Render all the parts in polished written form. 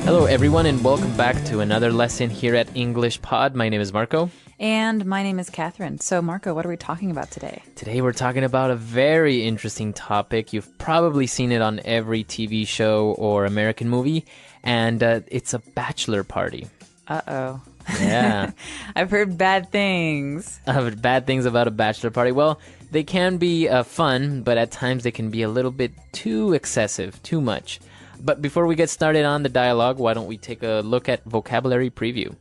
Hello, everyone, and welcome back to another lesson here at English Pod. My name is Marco. And my name is Catherine. So, Marco, what are we talking about today? Today, we're talking about a very interesting topic. You've probably seen it on every TV show or American movie, and it's a bachelor party. Uh-oh. Yeah. I've heard bad things. Bad things about a bachelor party. Well, they can be fun, but at times they can be a little bit too excessive, too much. But before we get started on the dialogue, why don't we take a look at vocabulary preview?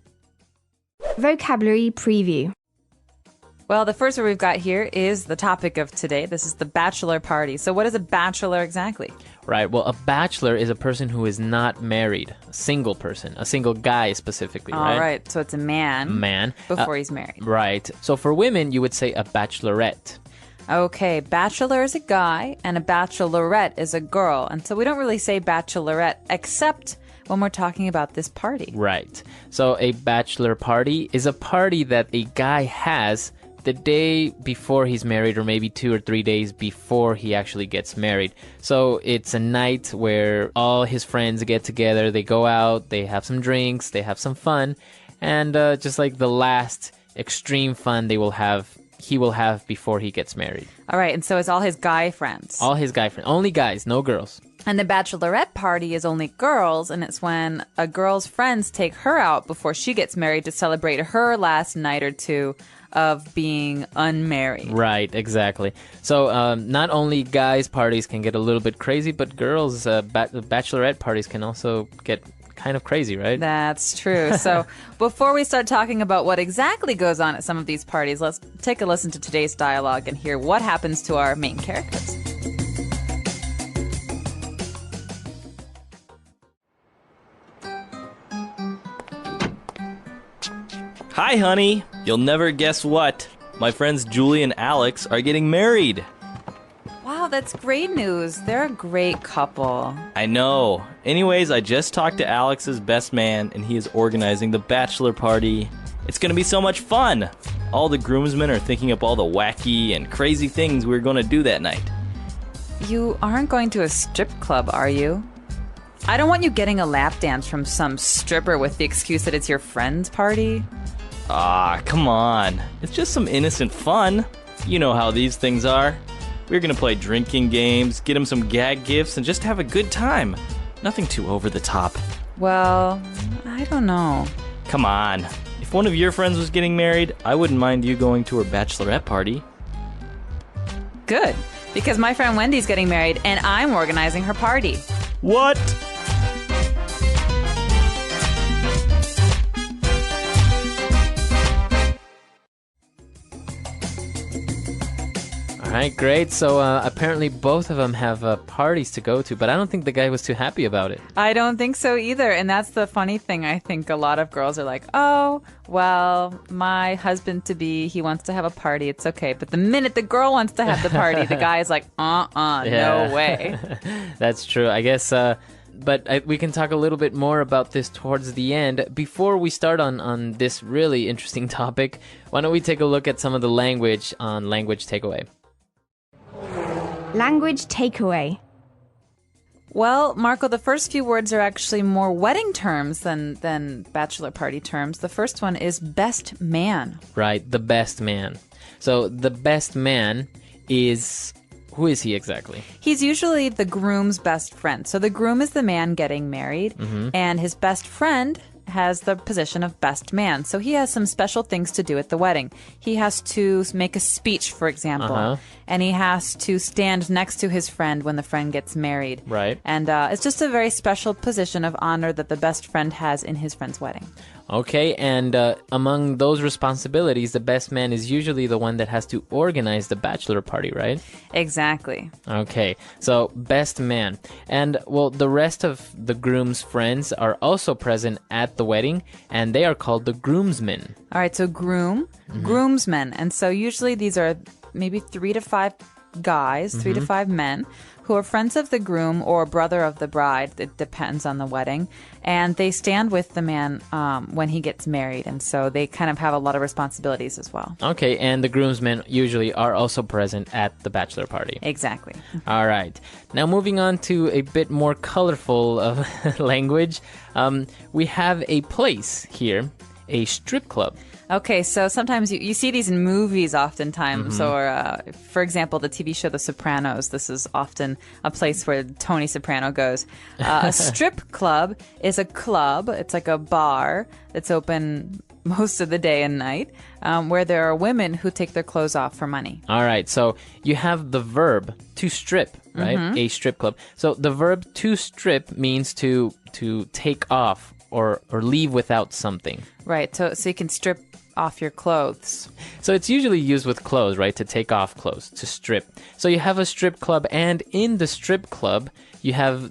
Vocabulary preview. Well, the first word we've got here is the topic of today. This is the bachelor party. So what is a bachelor exactly? Right. Well, a bachelor is a person who is not married. A single person. A single guy specifically, right? All right. So it's a man. Man. Before he's married. Right. So for women, you would say a bachelorette. Okay, bachelor is a guy and a bachelorette is a girl. And so we don't really say bachelorette except when we're talking about this party. Right. So a bachelor party is a party that a guy has the day before he's married, or maybe 2 or 3 days before he actually gets married. So it's a night where all his friends get together, they go out, they have some drinks, they have some fun, and just like the last extreme fun he will have before he gets married. All right, and so it's all his guy friends. All his guy friends. Only guys, no girls. And the bachelorette party is only girls, and it's when a girl's friends take her out before she gets married to celebrate her last night or two of being unmarried. Right, exactly. So not only guys' parties can get a little bit crazy, but girls' bachelorette parties can also get kind of crazy, right? That's true. So before we start talking about what exactly goes on at some of these parties, let's take a listen to today's dialogue and hear what happens to our main characters. Hi, honey. You'll never guess what. My friends Julie and Alex are getting married. Wow, that's great news. They're a great couple. I know. Anyways, I just talked to Alex's best man, and he is organizing the bachelor party. It's going to be so much fun. All the groomsmen are thinking up all the wacky and crazy things we're going to do that night. You aren't going to a strip club, are you? I don't want you getting a lap dance from some stripper with the excuse that it's your friend's party. Ah, come on. It's just some innocent fun. You know how these things are. We're going to play drinking games, get him some gag gifts, and just have a good time. Nothing too over the top. Well, I don't know. Come on. If one of your friends was getting married, I wouldn't mind you going to her bachelorette party. Good, because my friend Wendy's getting married, and I'm organizing her party. What? All right, great. So apparently both of them have parties to go to, but I don't think the guy was too happy about it. I don't think so either. And that's the funny thing. I think a lot of girls are like, oh, well, my husband-to-be, he wants to have a party. It's okay. But the minute the girl wants to have the party, the guy is like, no way. That's true. I guess... we can talk a little bit more about this towards the end. Before we start on this really interesting topic, why don't we take a look at some of the language on Language Takeaway? Language takeaway. Well, Marco, the first few words are actually more wedding terms than bachelor party terms. The first one is best man. Right, the best man. So the best man is... Who is he exactly? He's usually the groom's best friend. So the groom is the man getting married, and his best friend has the position of best man. So he has some special things to do at the wedding. He has to make a speech, for example, and he has to stand next to his friend when the friend gets married. Right. And it's just a very special position of honor that the best friend has in his friend's wedding. Okay, and among those responsibilities, the best man is usually the one that has to organize the bachelor party, right? Exactly. Okay, so best man. And, well, the rest of the groom's friends are also present at the wedding, and they are called the groomsmen. All right, so groomsmen. And so usually these are maybe 3 to 5 guys, 3 to 5 men, who are friends of the groom or brother of the bride. It depends on the wedding. And they stand with the man when he gets married. And so they kind of have a lot of responsibilities as well. Okay, and the groomsmen usually are also present at the bachelor party. Exactly. All right. Now, moving on to a bit more colorful language, we have a place here, a strip club. Okay, so sometimes you see these in movies oftentimes, or for example, the TV show The Sopranos. This is often a place where Tony Soprano goes. A strip club is a club. It's like a bar that's open most of the day and night, where there are women who take their clothes off for money. All right, so you have the verb to strip, right? A strip club. So the verb to strip means to take off or leave without something. Right, so you can strip off your clothes. So it's usually used with clothes, right? To take off clothes, to strip. So you have a strip club, and in the strip club, you have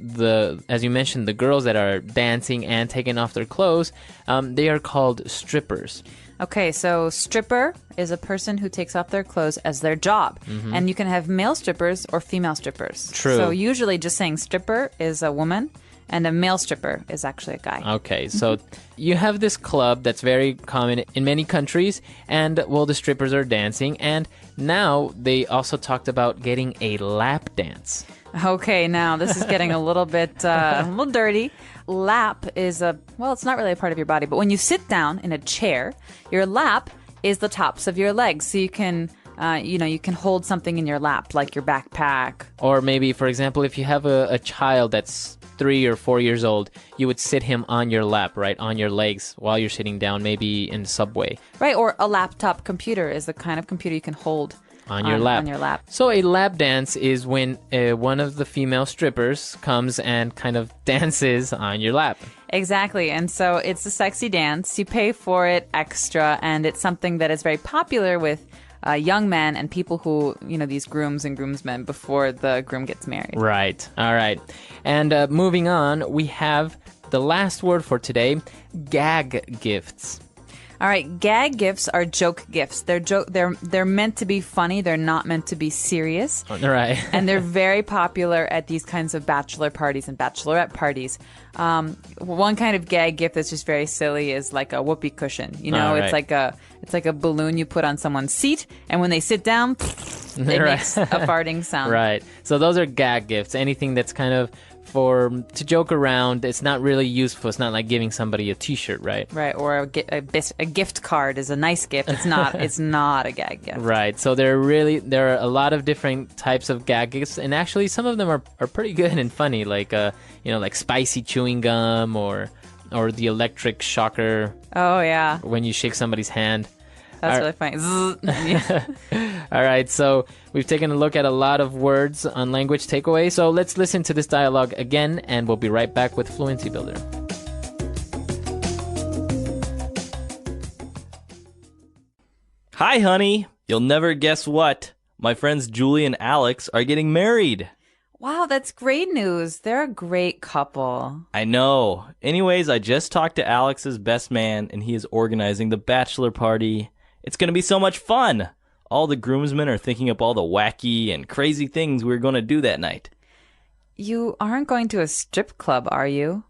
as you mentioned, the girls that are dancing and taking off their clothes. They are called strippers. Okay, so stripper is a person who takes off their clothes as their job. And you can have male strippers or female strippers. True. So usually just saying stripper is a woman, and a male stripper is actually a guy. Okay, so you have this club that's very common in many countries, and, well, the strippers are dancing, and now they also talked about getting a lap dance. Okay, now this is getting a little bit a little dirty. Lap is it's not really a part of your body, but when you sit down in a chair, your lap is the tops of your legs, so you can you can hold something in your lap, like your backpack. Or maybe, for example, if you have a child that's 3 or 4 years old, you would sit him on your lap, right, on your legs while you're sitting down, maybe in the subway. Right, or a laptop computer is the kind of computer you can hold on your lap. So a lap dance is when one of the female strippers comes and kind of dances on your lap. Exactly, and so it's a sexy dance. You pay for it extra, and it's something that is very popular with young men and people who, these grooms and groomsmen before the groom gets married. Right. All right. And moving on, we have the last word for today, gag gifts. All right, gag gifts are joke gifts. They're meant to be funny. They're not meant to be serious. Right. And they're very popular at these kinds of bachelor parties and bachelorette parties. One kind of gag gift that's just very silly is like a whoopee cushion. Right. It's like a balloon you put on someone's seat, and when they sit down, it makes a farting sound. Right. So those are gag gifts. Anything that's kind of to joke around. It's not really useful. It's not like giving somebody a T-shirt, right? Right, or a gift card is a nice gift. It's not. It's not a gag gift. Right. So there are a lot of different types of gag gifts, and actually some of them are pretty good and funny, like like spicy chewing gum or the electric shocker. Oh yeah. When you shake somebody's hand. That's really funny. All right, so we've taken a look at a lot of words on Language Takeaway. So let's listen to this dialogue again, and we'll be right back with Fluency Builder. Hi, honey. You'll never guess what. My friends Julie and Alex are getting married. Wow, that's great news. They're a great couple. I know. Anyways, I just talked to Alex's best man, and he is organizing the bachelor party. It's going to be so much fun. All the groomsmen are thinking up all the wacky and crazy things we're going to do that night. You aren't going to a strip club, are you?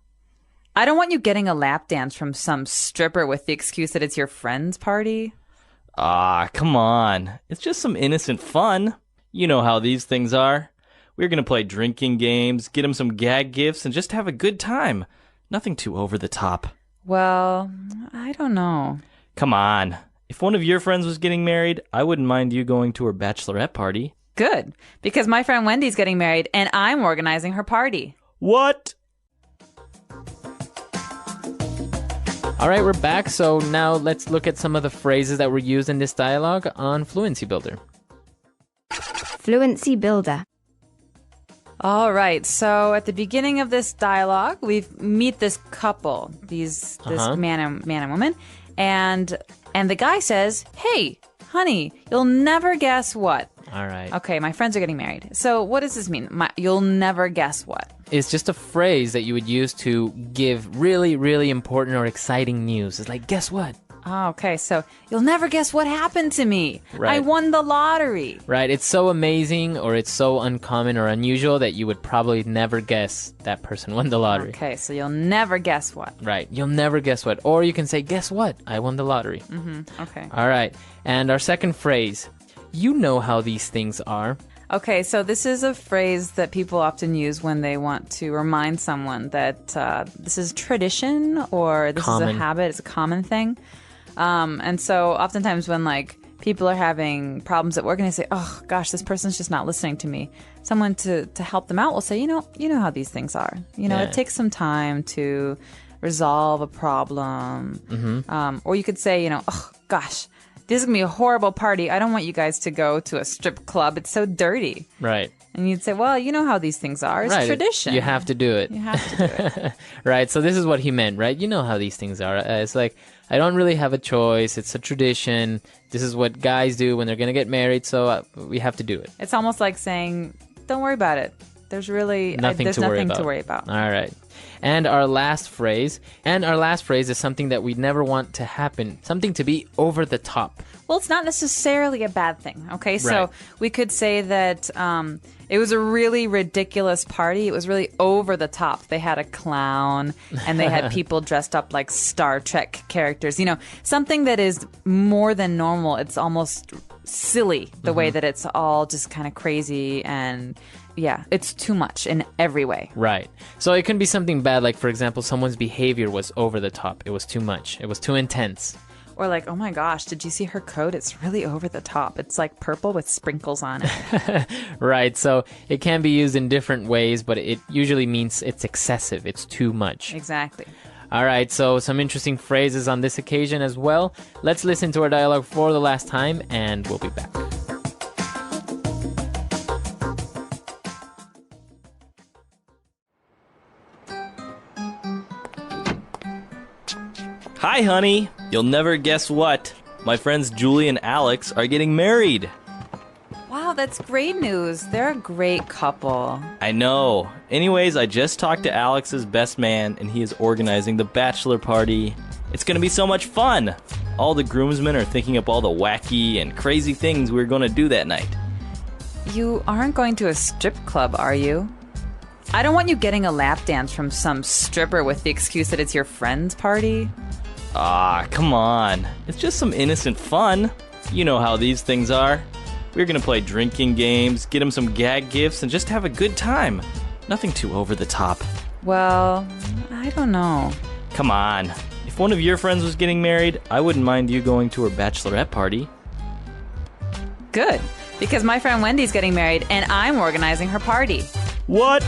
I don't want you getting a lap dance from some stripper with the excuse that it's your friend's party. Ah, come on. It's just some innocent fun. You know how these things are. We're going to play drinking games, get him some gag gifts, and just have a good time. Nothing too over the top. Well, I don't know. Come on. If one of your friends was getting married, I wouldn't mind you going to her bachelorette party. Good, because my friend Wendy's getting married, and I'm organizing her party. What? All right, we're back. So now let's look at some of the phrases that were used in this dialogue on Fluency Builder. Fluency Builder. All right, so at the beginning of this dialogue, we meet this couple, this man and woman, and the guy says, "Hey, honey, you'll never guess what." All right. Okay, my friends are getting married. So what does this mean? You'll never guess what? It's just a phrase that you would use to give really, really important or exciting news. It's like, guess what? Oh, okay. So you'll never guess what happened to me. Right. I won the lottery. Right. It's so amazing or it's so uncommon or unusual that you would probably never guess that person won the lottery. Okay, so you'll never guess what. Right. You'll never guess what. Or you can say, guess what? I won the lottery. Okay. All right. And our second phrase, you know how these things are. Okay, so this is a phrase that people often use when they want to remind someone that this is tradition or this is a Common. habit, it's a common thing. And so oftentimes when like people are having problems at work and they say, oh gosh, this person's just not listening to me, someone to help them out will say, you know how these things are. Yeah. It takes some time to resolve a problem. Or you could say, oh gosh, this is going to be a horrible party. I don't want you guys to go to a strip club. It's so dirty. Right. And you'd say, well, you know how these things are. It's Right. tradition. You have to do it. You have to do it. Right. So this is what he meant, right? You know how these things are. It's like, I don't really have a choice. It's a tradition. This is what guys do when they're going to get married. So we have to do it. It's almost like saying, don't worry about it. There's really Nothing there's to worry nothing about. to worry about. All right. And our last phrase is something that we never want to happen, something to be over the top. Well, it's not necessarily a bad thing, okay? So Right. we could say that it was a really ridiculous party. It was really over the top. They had a clown and they had people dressed up like Star Trek characters. Something that is more than normal. It's almost silly the way that it's all just kind of crazy and... yeah, it's too much in every way. Right. So it can be something bad, like, for example, someone's behavior was over the top. It was too much. It was too intense. Or like, oh my gosh, did you see her coat? It's really over the top. It's like purple with sprinkles on it. Right. So it can be used in different ways, but it usually means it's excessive. It's too much. Exactly. All right. So some interesting phrases on this occasion as well. Let's listen to our dialogue for the last time, and we'll be back. Hi, honey. You'll never guess what. My friends Julie and Alex are getting married. Wow, that's great news. They're a great couple. I know. Anyways, I just talked to Alex's best man, and he is organizing the Bachelor Party. It's going to be so much fun. All the groomsmen are thinking up all the wacky and crazy things we're going to do that night. You aren't going to a strip club, are you? I don't want you getting a lap dance from some stripper with the excuse that it's your friend's party. Ah, come on. It's just some innocent fun. You know how these things are. We're gonna play drinking games, get him some gag gifts, and just have a good time. Nothing too over the top. Well, I don't know. Come on. If one of your friends was getting married, I wouldn't mind you going to her bachelorette party. Good, because my friend Wendy's getting married and I'm organizing her party. What?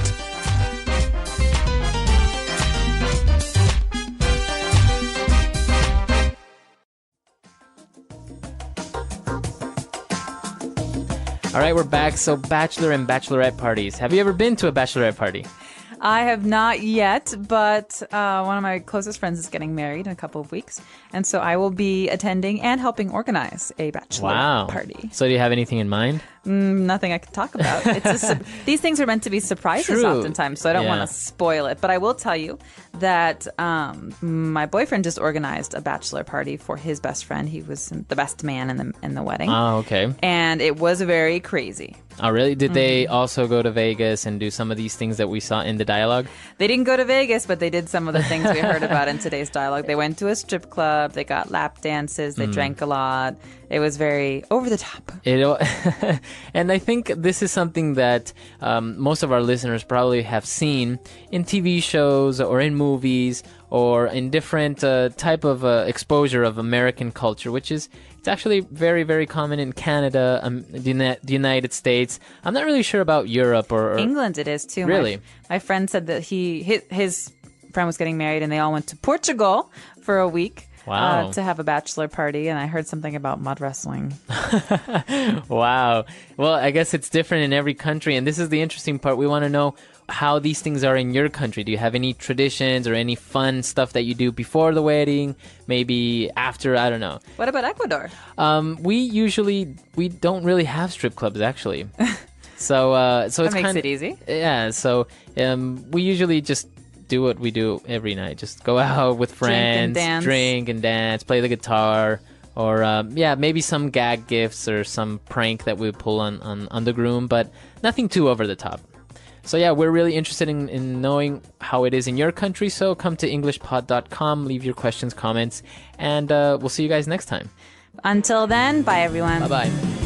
All right, we're back. So bachelor and bachelorette parties. Have you ever been to a bachelorette party? I have not yet, but one of my closest friends is getting married in a couple of weeks. And so I will be attending and helping organize a bachelor party. So do you have anything in mind? Nothing I can talk about. These things are meant to be surprises True. oftentimes, so I don't Yeah. want to spoil it. But I will tell you that my boyfriend just organized a bachelor party for his best friend. He was the best man in the wedding. Oh, okay. And it was very crazy. Oh, really? Did they also go to Vegas and do some of these things that we saw in the dialogue? They didn't go to Vegas, but they did some of the things we heard about in today's dialogue. They went to a strip club. They got lap dances. They drank a lot. It was very over the top. And I think this is something that most of our listeners probably have seen in TV shows or in movies or in different type of exposure of American culture, which is it's actually very, very common in Canada, the United States. I'm not really sure about Europe or England it is too. Really? My friend said that his friend was getting married and they all went to Portugal for a week. Wow. To have a bachelor party, and I heard something about mud wrestling. Wow. Well, I guess it's different in every country, and this is the interesting part. We want to know how these things are in your country. Do you have any traditions or any fun stuff that you do before the wedding, maybe after? I don't know. What about Ecuador? We don't really have strip clubs actually. So it's That makes kind it easy. Yeah. So we usually just do what we do every night. Just go out with friends, drink and dance, play the guitar, or maybe some gag gifts or some prank that we pull on the groom, but nothing too over the top. So yeah, we're really interested in knowing how it is in your country. So come to englishpod.com, leave your questions, comments, and we'll see you guys next time. Until then, bye everyone. Bye-bye.